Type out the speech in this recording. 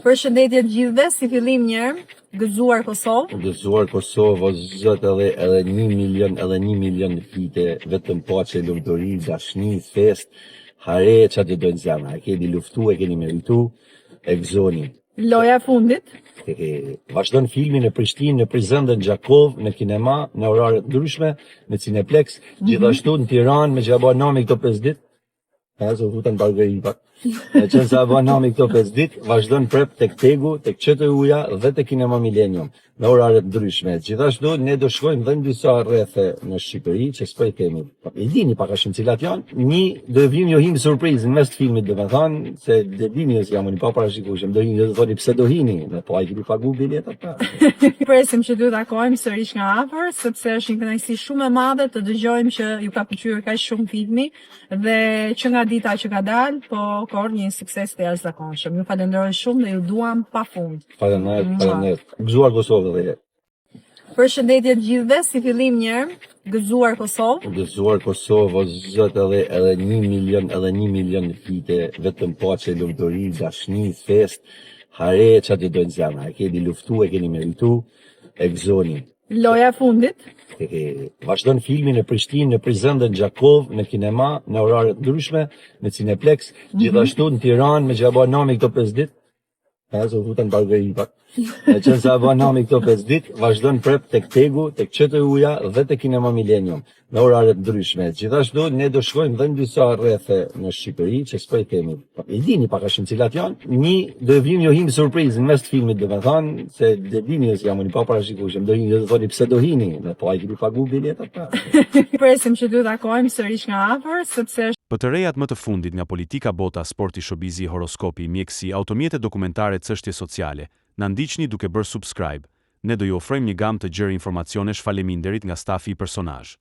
Përshëndetje të gjithëve, si fillim një herë, gëzuar Kosovë. Gëzuar Kosovë, o zot, edhe 1 milion vite, vetëm paqe, lumturi, dashni, fest, hare, çfarë do dojnë zemra. E keni luftu, e keni meritu, e gëzoni. Loja e fundit. Vazhdon filmin në Prishtinë, në Prizën, në Gjakov, në kinema, në orare të ndryshme, në Cineplex, gjithashtu në Tiranë, me që apo nami këto 5 ditë. Se futën bargëripa. E që nëse abonami këto 5 ditë, vazhdon prep tek Tegu, tek QTU-ja dhe tek Kinema Millennium, me orare të ndryshme. Gjithashtu, ne do shkojmë dhe në disa rrethe në Shqipëri, që s'po i kemi. E dini pak a shumë cilat janë, do vim jo him surprizë në mes të filmit, do me thanë, se dhe dini jo si jam unë pa parashikushëm, do hini do të thoni pse do hini, me po a i kemi pagu biletat ta. Presim që du takojmë sërish nga afër, sepse është një kënaqësi shumë e madhe të dëgjojmë që ju ka pëlqyer kaq shumë filmi dhe që nga dita që ka dalë, po kor një sukses të jashtëzakonshëm. Ju falenderoj shumë dhe ju duam pafund. Faleminderit. Gëzuar Kosovë dhe. Përshëndetje të gjithëve, si fillim një herë, gëzuar Kosovë. Gëzuar Kosovë, o zot, edhe 1 milion vite, vetëm paqe, lumturi, dashni, fest, hare, çfarë do dojnë zemra. E keni luftu, e keni meritu, e gëzoni. Loja e fundit. Vazhdon filmin në Prishtinë, në Prizën, në Gjakov, në kinema, në orare të ndryshme, në Cineplex, gjithashtu në Tiranë, me që apo nami këto 5 ditë. Se futën bargëripa. E që nëse abonami këto 5 ditë, vazhdon prep tek Tegu, tek QTU-ja dhe tek Kinema Millennium, me orare të ndryshme. Gjithashtu, ne do shkojmë dhe në disa rrethe në Shqipëri, që s'po i kemi. E dini pak a shumë cilat janë, do vim jo him surprizë në mes të filmit, do me thanë, se dhe dini jo si jam unë pa parashikushëm, do hini do të thoni pse do hini, me po a i kemi pagu biletat ta. Presim që du takojmë sërish nga afër, sepse Për të rejat më të fundit nga politika, bota, sporti, showbizi, horoskopi, mjekësi, automjete dokumentare, çështje sociale, na ndiqni duke bërë subscribe. Ne do ju ofrojmë një gamë të gjerë informacionesh faleminderit nga stafi i personazh.